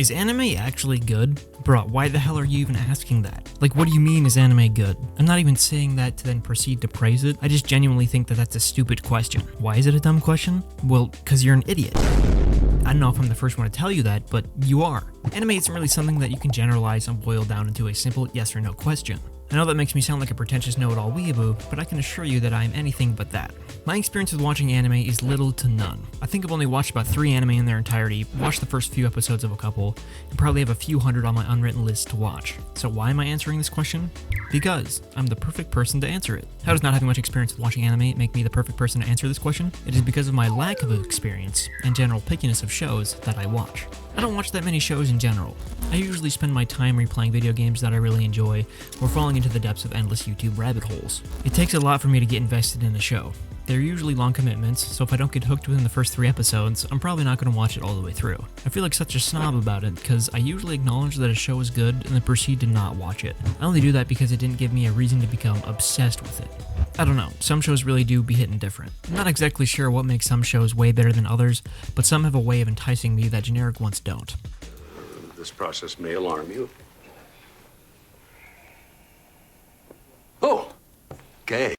Is anime actually good? Bro, why the hell are you even asking that? Like, what do you mean is anime good? I'm not even saying that to then proceed to praise it. I just genuinely think that that's a stupid question. Why is it a dumb question? Well, because you're an idiot. I don't know if I'm the first one to tell you that, but you are. Anime isn't really something that you can generalize and boil down into a simple yes or no question. I know that makes me sound like a pretentious know-it-all weeaboo, but I can assure you that I am anything but that. My experience with watching anime is little to none. I think I've only watched about 3 anime in their entirety, watched the first few episodes of a couple, and probably have a few hundred on my unwritten list to watch. So why am I answering this question? Because I'm the perfect person to answer it. How does not having much experience with watching anime make me the perfect person to answer this question? It is because of my lack of experience and general pickiness of shows that I watch. I don't watch that many shows in general. I usually spend my time replaying video games that I really enjoy or falling into the depths of endless YouTube rabbit holes. It takes a lot for me to get invested in a show. They're usually long commitments, so if I don't get hooked within the first 3 episodes, I'm probably not going to watch it all the way through. I feel like such a snob about it because I usually acknowledge that a show is good and then proceed to not watch it. I only do that because it didn't give me a reason to become obsessed with it. I don't know, some shows really do be hitting different. I'm not exactly sure what makes some shows way better than others, but some have a way of enticing me that generic ones don't. This process may alarm you. Oh, okay.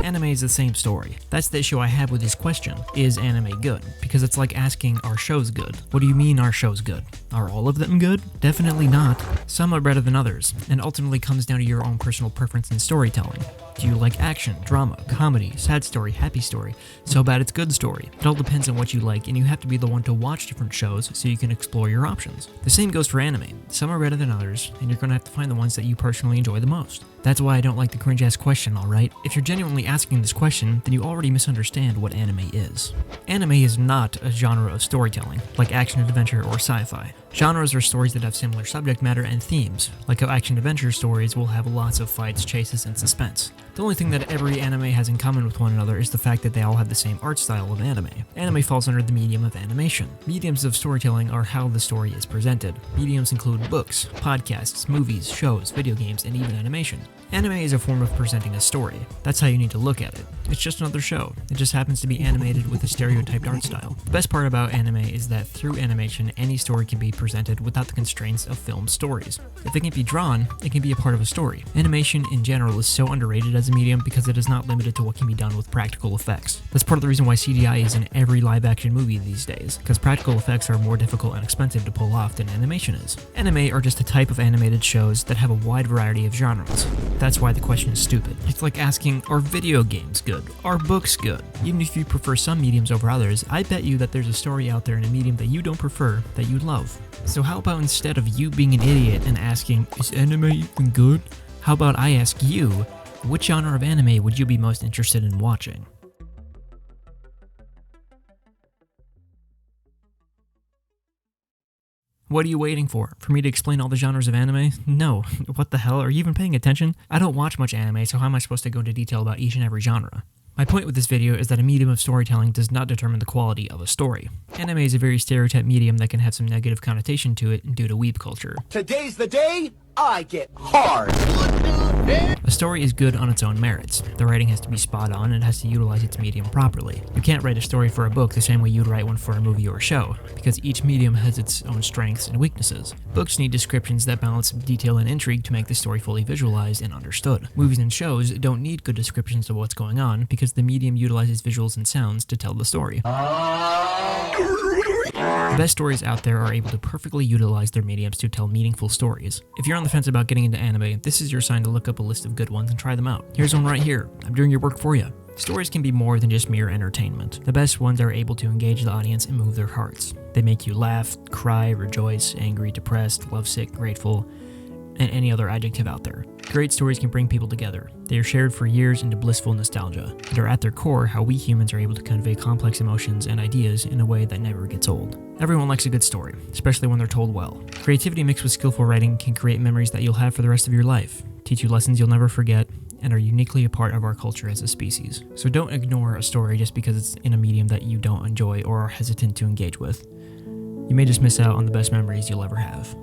Anime is the same story. That's the issue I have with this question. Is anime good? Because it's like asking, are shows good? What do you mean are shows good? Are all of them good? Definitely not. Some are better than others, and ultimately comes down to your own personal preference in storytelling. Do you like action, drama, comedy, sad story, happy story, so bad it's good story? It all depends on what you like, and you have to be the one to watch different shows so you can explore your options. The same goes for anime. Some are better than others, and you're gonna have to find the ones that you personally enjoy the most. That's why I don't like the cringe-ass question, alright? If you're genuinely asking this question, then you already misunderstand what anime is. Anime is not a genre of storytelling, like action-adventure or sci-fi. Genres are stories that have similar subject matter and themes, like how action-adventure stories will have lots of fights, chases, and suspense. The only thing that every anime has in common with one another is the fact that they all have the same art style of anime. Anime falls under the medium of animation. Mediums of storytelling are how the story is presented. Mediums include books, podcasts, movies, shows, video games, and even animation. Anime is a form of presenting a story. That's how you need to look at it. It's just another show. It just happens to be animated with a stereotyped art style. The best part about anime is that through animation, any story can be presented without the constraints of film stories. If it can be drawn, it can be a part of a story. Animation in general is so underrated as a medium because it is not limited to what can be done with practical effects. That's part of the reason why CGI is in every live-action movie these days, because practical effects are more difficult and expensive to pull off than animation is. Anime are just a type of animated shows that have a wide variety of genres. That's why the question is stupid. It's like asking, are video games good? Are books good? Even if you prefer some mediums over others, I bet you that there's a story out there in a medium that you don't prefer that you love. So how about instead of you being an idiot and asking, is anime even good? How about I ask you, which genre of anime would you be most interested in watching? What are you waiting for? For me to explain all the genres of anime? No. What the hell? Are you even paying attention? I don't watch much anime, so how am I supposed to go into detail about each and every genre? My point with this video is that a medium of storytelling does not determine the quality of a story. Anime is a very stereotyped medium that can have some negative connotation to it due to weeb culture. Today's the day I get hard. A story is good on its own merits. The writing has to be spot on and it has to utilize its medium properly. You can't write a story for a book the same way you'd write one for a movie or a show, because each medium has its own strengths and weaknesses. Books need descriptions that balance detail and intrigue to make the story fully visualized and understood. Movies and shows don't need good descriptions of what's going on because the medium utilizes visuals and sounds to tell the story. The best stories out there are able to perfectly utilize their mediums to tell meaningful stories. If you're on the fence about getting into anime, this is your sign to look up a list of good ones and try them out. Here's one right here. I'm doing your work for you. Stories can be more than just mere entertainment. The best ones are able to engage the audience and move their hearts. They make you laugh, cry, rejoice, angry, depressed, lovesick, grateful, and any other adjective out there. Great stories can bring people together. They are shared for years into blissful nostalgia, and are at their core how we humans are able to convey complex emotions and ideas in a way that never gets old. Everyone likes a good story, especially when they're told well. Creativity mixed with skillful writing can create memories that you'll have for the rest of your life, teach you lessons you'll never forget, and are uniquely a part of our culture as a species. So don't ignore a story just because it's in a medium that you don't enjoy or are hesitant to engage with. You may just miss out on the best memories you'll ever have.